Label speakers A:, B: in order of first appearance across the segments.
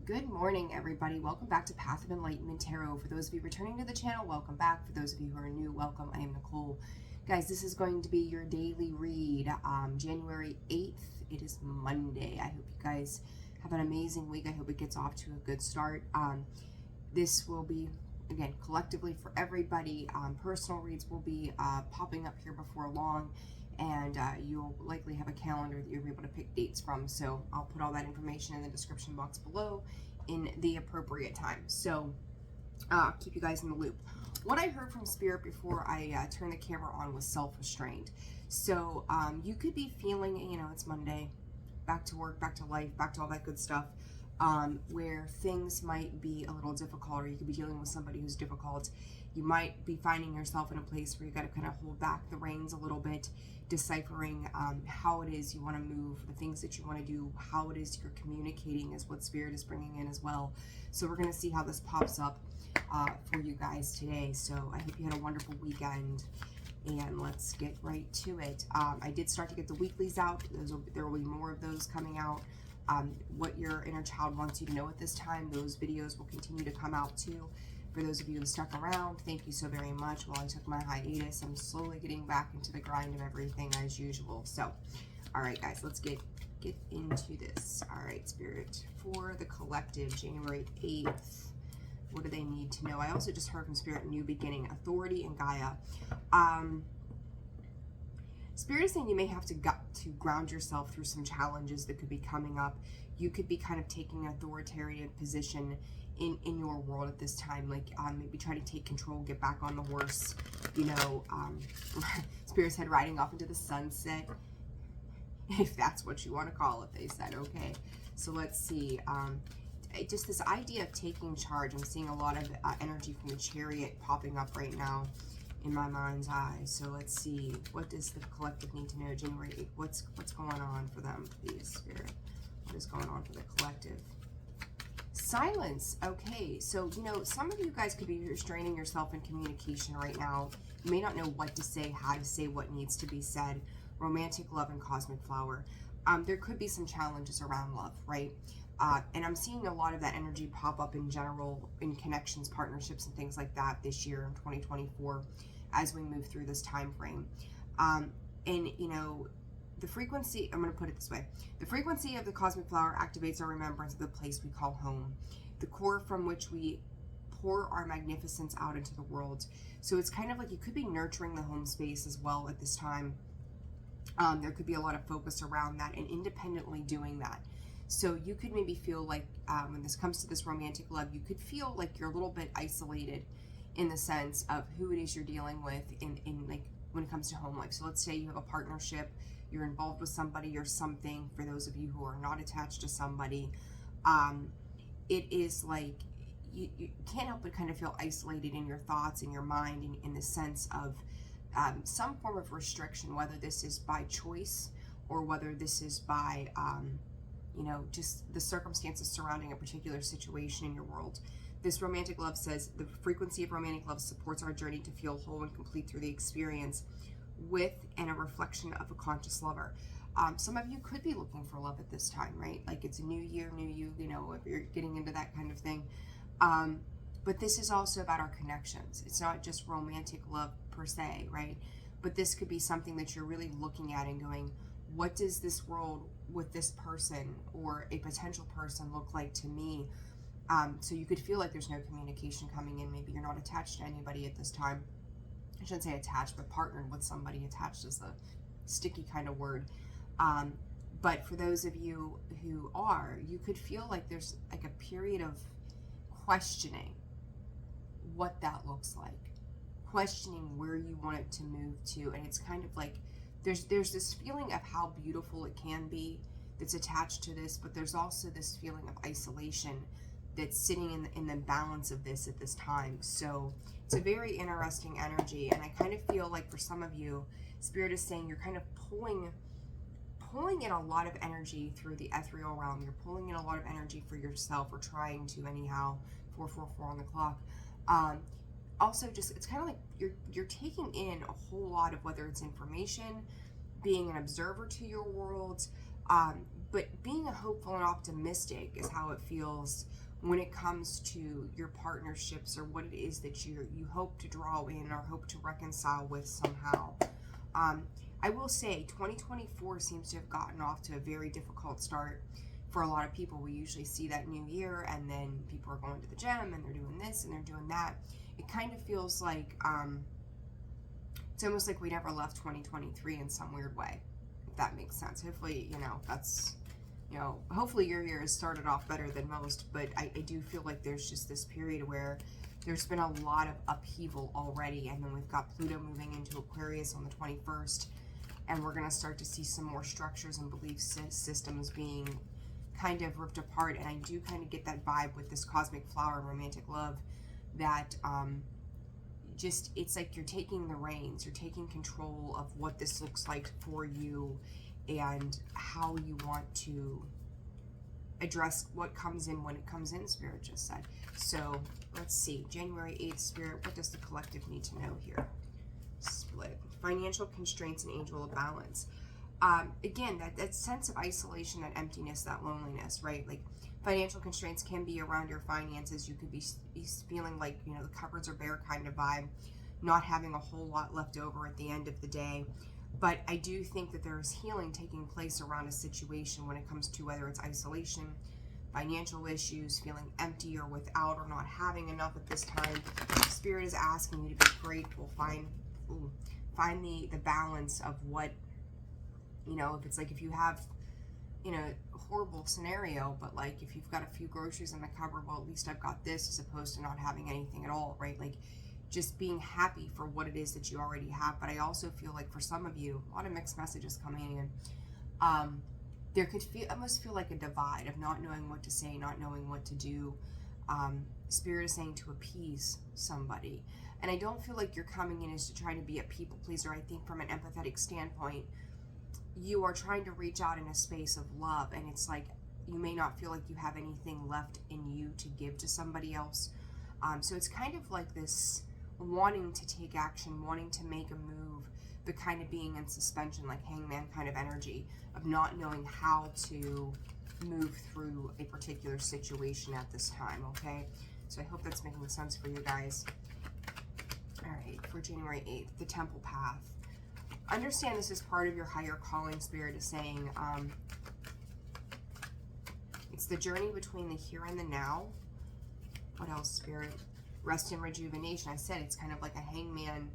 A: Good morning, everybody. Welcome back to Path of Enlightenment Tarot. For those of you returning to the channel, welcome back. For those of you who are new, welcome. I am Nicole. Guys, this is going to be your daily read, January 8th. It is Monday. I hope you guys have an amazing week. I hope it gets off to a good start. This will be, again, collectively for everybody. Personal reads will be popping up here before long. And you'll likely have a calendar that you'll be able to pick dates from. So I'll put all that information in the description box below in the appropriate time. So keep you guys in the loop. What I heard from Spirit before I turned the camera on was self-restraint. So you could be feeling, you know, it's Monday, back to work, back to life, back to all that good stuff, where things might be a little difficult, or you could be dealing with somebody who's difficult. You might be finding yourself in a place where you got to kind of hold back the reins a little bit, deciphering how it is you want to move, the things that you want to do, how it is you're communicating is what Spirit is bringing in as well. So we're going to see how this pops up for you guys today. So I hope you had a wonderful weekend, and let's get right to it. I did start to get the weeklies out. There will be more of those coming out. What your inner child wants you to know at this time, those videos will continue to come out too. For those of you who stuck around, thank you so very much. While I took my hiatus, I'm slowly getting back into the grind of everything as usual. So, all right, guys, let's get into this. All right, Spirit, for the collective, January 8th, what do they need to know? I also just heard from Spirit, new beginning, authority, and Gaia. Spirit is saying you may have to ground yourself through some challenges that could be coming up. You could be kind of taking an authoritative position in your world at this time, like maybe try to take control, get back on the horse, you know, Spirit's head riding off into the sunset, if that's what you want to call it, they said. Okay, so let's see, just this idea of taking charge. I'm seeing a lot of energy from the Chariot popping up right now in my mind's eye. So let's see, what does the collective need to know January 8th? What's going on for them, please, Spirit? What is going on for the collective? Silence. Okay, so you know, some of you guys could be restraining yourself in communication right now. You may not know what to say, how to say what needs to be said. Romantic love and cosmic flower. There could be some challenges around love, right? And I'm seeing a lot of that energy pop up in general in connections, partnerships, and things like that this year in 2024 as we move through this time frame. And you know, the frequency, I'm going to put it this way. The frequency of the cosmic flower activates our remembrance of the place we call home, the core from which we pour our magnificence out into the world. So it's kind of like you could be nurturing the home space as well at this time. There could be a lot of focus around that and independently doing that. So you could maybe feel like when this comes to this romantic love, you could feel like you're a little bit isolated in the sense of who it is you're dealing with in like when it comes to home life. So let's say you have a partnership, you're involved with somebody or something. For those of you who are not attached to somebody, it is like you can't help but kind of feel isolated in your thoughts and your mind in the sense of some form of restriction, whether this is by choice or whether this is by you know, just the circumstances surrounding a particular situation in your world. This romantic love says the frequency of romantic love supports our journey to feel whole and complete through the experience with and a reflection of a conscious lover. Some of you could be looking for love at this time, right? Like it's a new year, new you know, if you're getting into that kind of thing. But this is also about our connections. It's not just romantic love per se, right? But this could be something that you're really looking at and going, what does this world with this person or a potential person look like to me? So you could feel like there's no communication coming in. Maybe you're not attached to anybody at this time. I shouldn't say attached, but partnered with somebody. Attached is a sticky kind of word. But for those of you who are, you could feel like there's like a period of questioning what that looks like, questioning where you want it to move to. And it's kind of like there's this feeling of how beautiful it can be that's attached to this, but there's also this feeling of isolation that's sitting in the balance of this at this time. So it's a very interesting energy, and I kind of feel like for some of you, Spirit is saying you're kind of pulling in a lot of energy through the ethereal realm. You're pulling in a lot of energy for yourself, or trying to anyhow. 444 on the clock. Also, just it's kind of like you're taking in a whole lot of, whether it's information, being an observer to your world, But being a hopeful and optimistic is how it feels when it comes to your partnerships, or what it is that you hope to draw in or hope to reconcile with somehow. I will say 2024 seems to have gotten off to a very difficult start for a lot of people. We usually see that new year, and then people are going to the gym and they're doing this and they're doing that. It kind of feels like it's almost like we never left 2023 in some weird way, if that makes sense. Hopefully, that's, hopefully your year has started off better than most, but I do feel like there's just this period where there's been a lot of upheaval already, and then we've got Pluto moving into Aquarius on the 21st, and we're going to start to see some more structures and belief systems being kind of ripped apart. And I do kind of get that vibe with this cosmic flower and romantic love that it's like you're taking the reins, you're taking control of what this looks like for you and how you want to address what comes in when it comes in, Spirit just said. So let's see, January 8th, Spirit, what does the collective need to know here? Split. Financial constraints and angel of balance. Again, that sense of isolation, that emptiness, that loneliness, right? Like financial constraints can be around your finances. You could be feeling like, the cupboards are bare kind of vibe, not having a whole lot left over at the end of the day. But I do think that there is healing taking place around a situation when it comes to whether it's isolation, financial issues, feeling empty or without or not having enough at this time. Spirit is asking you to be grateful. Find the balance of what, if it's like, if you have, a horrible scenario, but like if you've got a few groceries in the cupboard, well, at least I've got this, as opposed to not having anything at all, right? Like just being happy for what it is that you already have. But I also feel like for some of you, a lot of mixed messages coming in. There could almost feel like a divide of not knowing what to say, not knowing what to do. Spirit is saying to appease somebody. And I don't feel like you're coming in as to try to be a people pleaser. I think from an empathetic standpoint, you are trying to reach out in a space of love, and it's like you may not feel like you have anything left in you to give to somebody else. So it's kind of like this wanting to take action, wanting to make a move, but kind of being in suspension, like hangman kind of energy of not knowing how to move through a particular situation at this time, okay? So I hope that's making sense for you guys. All right, for January 8th, the Temple Path. Understand this is part of your higher calling. Spirit is saying it's the journey between the here and the now. What else, Spirit? Rest and rejuvenation. I said it's kind of like a hangman.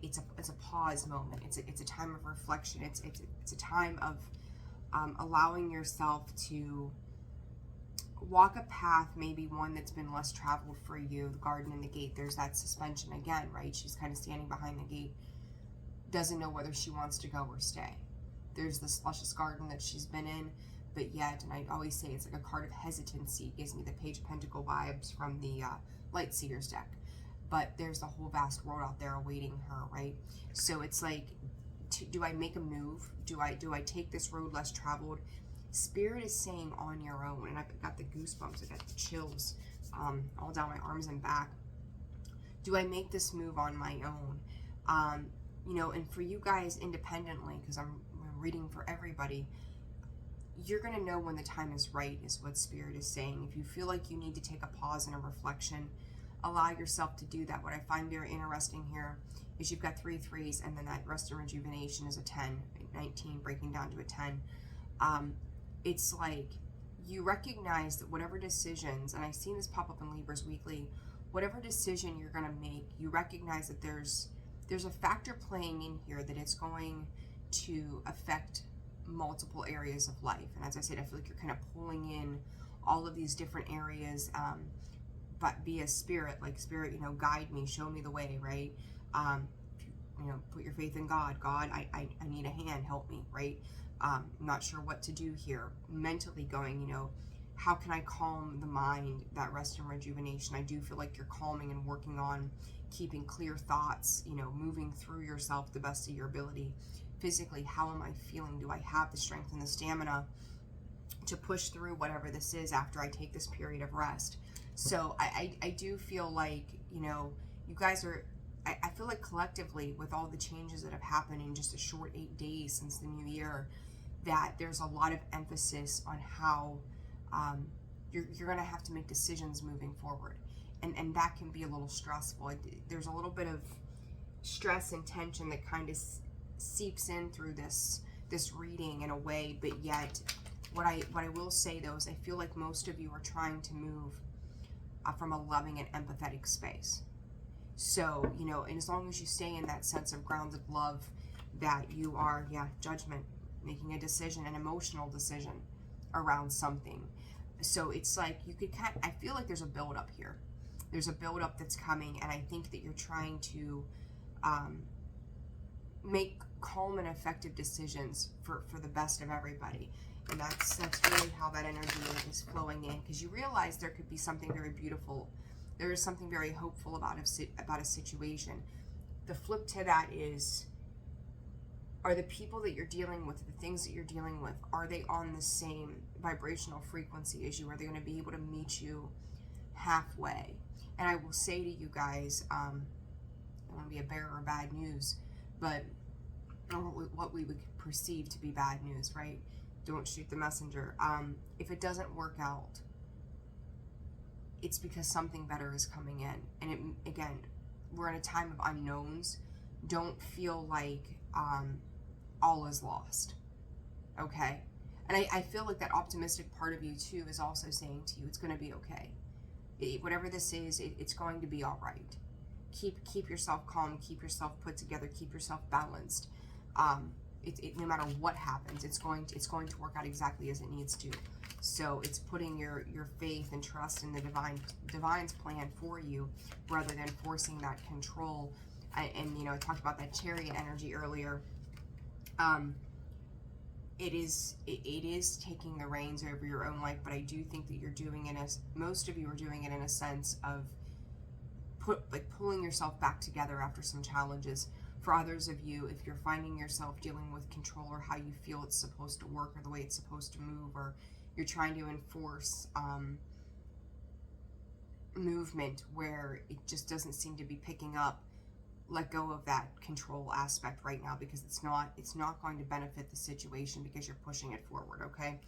A: It's a pause moment. It's a time of reflection. It's a time of allowing yourself to walk a path, maybe one that's been less traveled for you. The garden and the gate. There's that suspension again, right? She's kind of standing behind the gate, doesn't know whether she wants to go or stay. There's this luscious garden that she's been in, but yet, and I always say it's like a card of hesitancy. It gives me the Page of Pentacle vibes from the Light Seers deck. But there's the whole vast world out there awaiting her, right? So it's like, do I make a move? Do I take this road less traveled? Spirit is saying on your own, and I've got the goosebumps, I got the chills all down my arms and back. Do I make this move on my own? And for you guys independently, because I'm reading for everybody, you're going to know when the time is right, is what Spirit is saying. If you feel like you need to take a pause and a reflection, allow yourself to do that. What I find very interesting here is you've got 3 3s, and then that rest and rejuvenation is a 10, 19 breaking down to a 10. It's like you recognize that whatever decisions, and I've seen this pop up in Libras Weekly, whatever decision you're going to make, you recognize that there's a factor playing in here that it's going to affect multiple areas of life. And as I said, I feel like you're kind of pulling in all of these different areas, but via Spirit, like Spirit, guide me, show me the way, right? Put your faith in God. God, I need a hand, help me, right? I'm not sure what to do here. Mentally going, how can I calm the mind, that rest and rejuvenation? I do feel like you're calming and working on keeping clear thoughts, moving through yourself the best of your ability. Physically, how am I feeling? Do I have the strength and the stamina to push through whatever this is after I take this period of rest? So I do feel like, you guys are, I feel like collectively with all the changes that have happened in just a short 8 days since the new year, that there's a lot of emphasis on how you're going to have to make decisions moving forward. And that can be a little stressful. There's a little bit of stress and tension that kind of seeps in through this reading in a way, but yet what I will say though is I feel like most of you are trying to move from a loving and empathetic space. So, you know, and as long as you stay in that sense of grounded love, that you are, judgment, making a decision, an emotional decision around something. So it's like you could I feel like there's a buildup here. There's a buildup that's coming, and I think that you're trying to make calm and effective decisions for the best of everybody. And that's really how that energy is flowing in, because you realize there could be something very beautiful. There is something very hopeful about a situation. The flip to that is, are the people that you're dealing with, the things that you're dealing with, are they on the same vibrational frequency as you? Are they going to be able to meet you halfway? And I will say to you guys, I don't want to be a bearer of bad news, but what we would perceive to be bad news, right? Don't shoot the messenger. If it doesn't work out, it's because something better is coming in. And again, we're in a time of unknowns. Don't feel like all is lost, okay? And I feel like that optimistic part of you too is also saying to you, it's going to be okay. Whatever this is, it's going to be all right. Keep yourself calm, keep yourself put together, keep yourself balanced. No matter what happens, it's going to work out exactly as it needs to. So it's putting your faith and trust in the divine's plan for you, rather than forcing that control. And you know, I talked about that Chariot energy earlier. It is taking the reins over your own life, but I do think that you're doing it as most of you are doing it in a sense of pulling yourself back together after some challenges. For others of you, if you're finding yourself dealing with control, or how you feel it's supposed to work, or the way it's supposed to move, or you're trying to enforce movement where it just doesn't seem to be picking up, let go of that control aspect right now, because it's not going to benefit the situation, because you're pushing it forward, okay?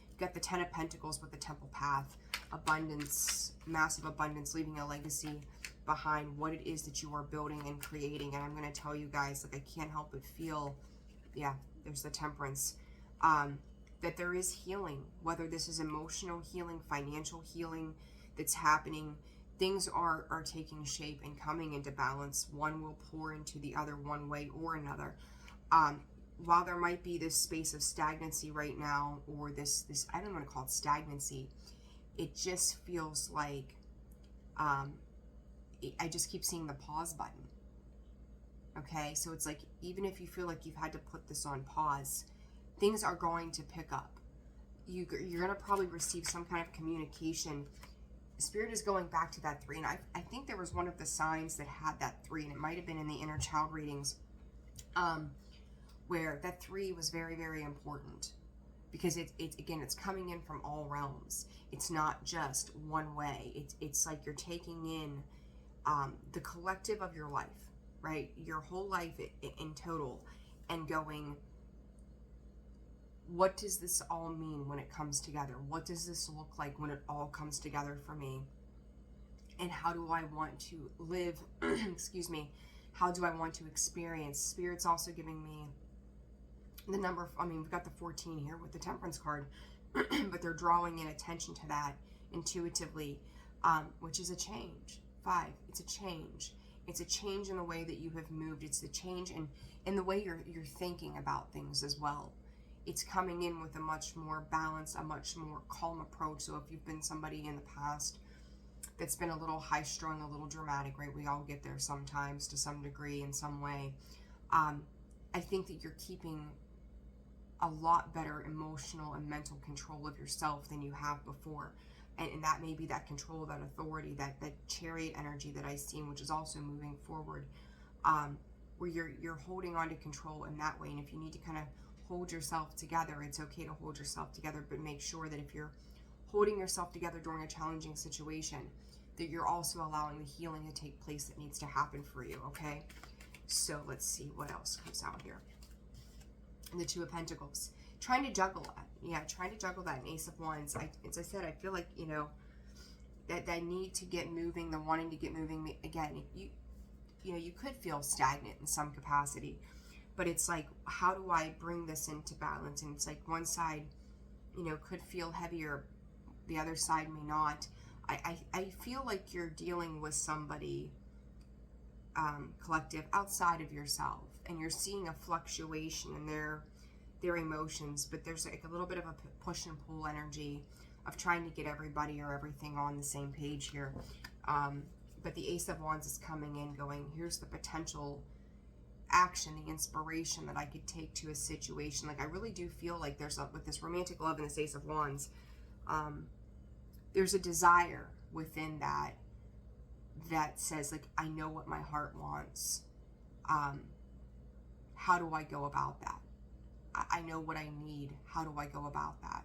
A: You've got the Ten of Pentacles with the Temple Path, abundance, massive abundance, leaving a legacy behind what it is that you are building and creating. And I'm going to tell you guys, like, I can't help but feel, there's the Temperance, that there is healing, whether this is emotional healing, financial healing that's happening. Things are taking shape and coming into balance. One will pour into the other one way or another. While there might be this space of stagnancy right now, or this I don't want to call it stagnancy, it just feels like I just keep seeing the pause button. Okay, so it's like, even if you feel like you've had to put this on pause, things are going to pick up. You're going to probably receive some kind of communication. Spirit is going back to that 3, and I think there was one of the signs that had that 3, and it might have been in the inner child readings, where that 3 was very, very important, because it's coming in from all realms. It's not just one way. It's like you're taking in the collective of your life, right? Your whole life in total, and going, what does this all mean when it comes together? What does this look like when it all comes together for me? And how do I want to live, excuse me, how do I want to experience? Spirit's also giving me the number, we've got the 14 here with the Temperance card, but they're drawing in attention to that intuitively, which is a change. 5, it's a change. It's a change in the way that you have moved. It's the change in the way you're thinking about things as well. It's coming in with a much more balanced, a much more calm approach. So if you've been somebody in the past that's been a little high-strung, a little dramatic, right? We all get there sometimes to some degree, in some way. I think that you're keeping a lot better emotional and mental control of yourself than you have before. And that may be that control, that authority, that Chariot energy that I've seen, which is also moving forward, where you're holding on to control in that way. And if you need to kind of hold yourself together, it's okay to hold yourself together, but make sure that if you're holding yourself together during a challenging situation, that you're also allowing the healing to take place that needs to happen for you, okay? So let's see what else comes out here. And the Two of Pentacles. trying to juggle that. Yeah, trying to juggle that in Ace of Wands. As I said, I feel like, you know, that need to get moving, the wanting to get moving. Again, you know, you could feel stagnant in some capacity, but it's like, how do I bring this into balance? And it's like one side, you know, could feel heavier, the other side may not. I feel like you're dealing with somebody, collective, outside of yourself, and you're seeing a fluctuation in their emotions, but there's like a little bit of a push and pull energy of trying to get everybody or everything on the same page here. But the Ace of Wands is coming in going, here's the potential action, the inspiration that I could take to a situation. Like, I really do feel like there's with this romantic love and this Ace of Wands, there's a desire within that says, like, I know what my heart wants. How do I go about that? I know what I need. How do I go about that?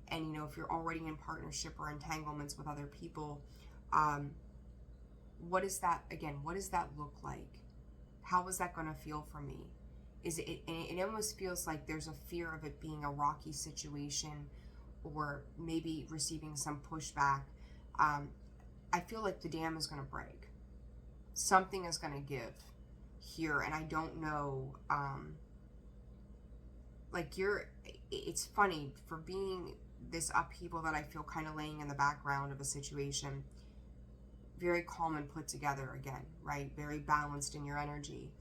A: And, you know, if you're already in partnership or entanglements with other people, what is that, again, what does that look like? How is that going to feel for me? It almost feels like there's a fear of it being a rocky situation, or maybe receiving some pushback. I feel like the dam is going to break. Something is going to give here, and I don't know, like, it's funny, for being this upheaval that I feel kind of laying in the background of a situation, very calm and put together again, right? Very balanced in your energy.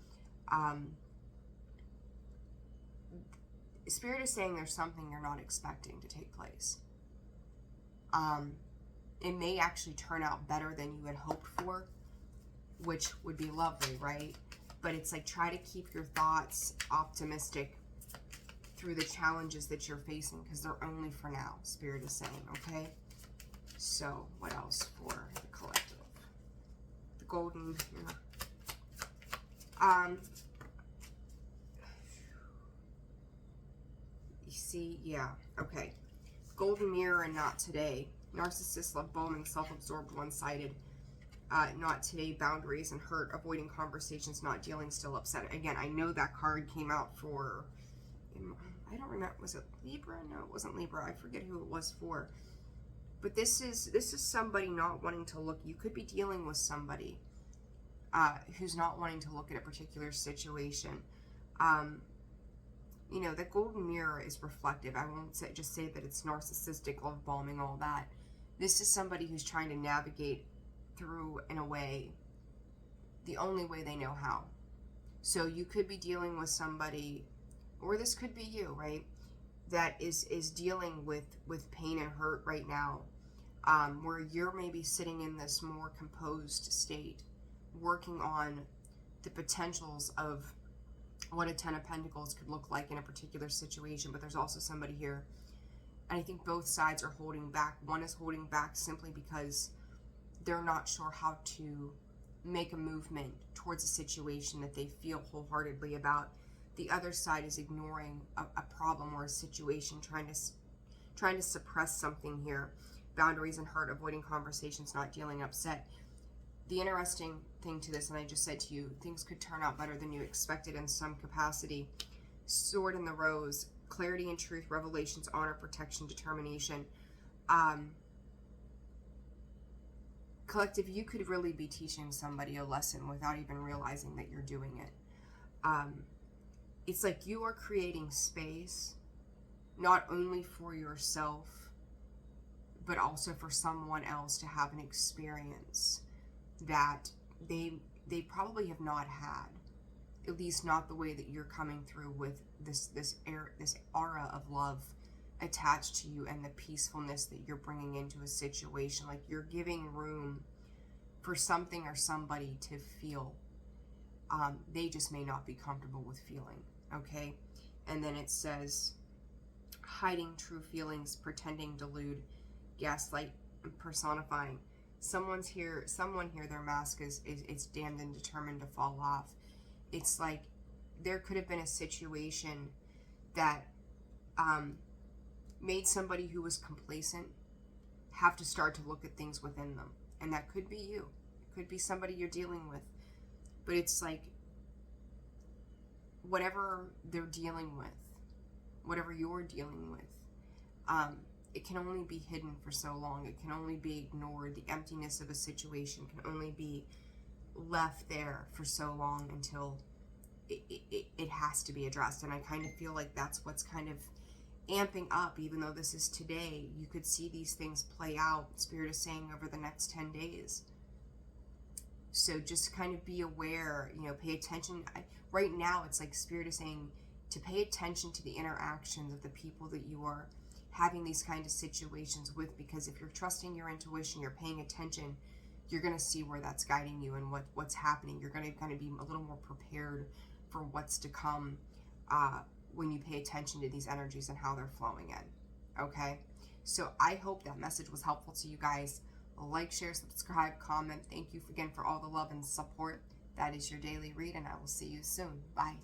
A: Spirit is saying there's something you're not expecting to take place. It may actually turn out better than you had hoped for, which would be lovely, right? But it's like, try to keep your thoughts optimistic through the challenges that you're facing, because they're only for now, Spirit is saying, okay? So, what else for the collective? The golden, you see, yeah, okay. Golden mirror and not today. Narcissist, love bombing, self-absorbed, one-sided. Not today, boundaries and hurt, avoiding conversations, not dealing, still upset. Again, I know that card came out for, I don't remember, was it Libra? No, it wasn't Libra. I forget who it was for. But this is somebody not wanting to look. You could be dealing with somebody who's not wanting to look at a particular situation. You know, the golden mirror is reflective. I won't just say that it's narcissistic, love bombing, all that. This is somebody who's trying to navigate through, in a way, the only way they know how. So you could be dealing with somebody, or this could be you, right, that is dealing with pain and hurt right now, where you're maybe sitting in this more composed state, working on the potentials of what a Ten of Pentacles could look like in a particular situation. But there's also somebody here, and I think both sides are holding back. One is holding back simply because they're not sure how to make a movement towards a situation that they feel wholeheartedly about. The other side is ignoring a problem or a situation, trying to suppress something here. Boundaries and hurt, avoiding conversations, not dealing, upset. The interesting thing to this, and I just said to you, things could turn out better than you expected in some capacity. Sword in the Rose, clarity and truth, revelations, honor, protection, determination. Collective, you could really be teaching somebody a lesson without even realizing that you're doing it. It's like you are creating space, not only for yourself, but also for someone else to have an experience that they probably have not had, at least not the way that you're coming through with this aura of love attached to you, and the peacefulness that you're bringing into a situation. Like, you're giving room for something or somebody to feel. They just may not be comfortable with feeling, okay? And then it says, hiding true feelings, pretending, delude, gaslight, personifying. Someone here, their mask is damned and determined to fall off. It's like there could have been a situation that made somebody who was complacent have to start to look at things within them. And that could be you. It could be somebody you're dealing with. But it's like, whatever they're dealing with, whatever you're dealing with. It can only be hidden for so long. It can only be ignored. The emptiness of a situation can only be left there for so long until it has to be addressed. And I kind of feel like that's what's kind of amping up. Even though this is today, you could see these things play out, Spirit is saying, over the next 10 days. So just kind of be aware, you know, pay attention. Right now, it's like Spirit is saying to pay attention to the interactions of the people that you are having these kind of situations with, because if you're trusting your intuition, you're paying attention, you're going to see where that's guiding you and what's happening. You're going to kind of be a little more prepared for what's to come when you pay attention to these energies and how they're flowing in. Okay? So I hope that message was helpful to you guys. Like, share, subscribe, comment. Thank you again for all the love and support. That is your daily read, and I will see you soon. Bye.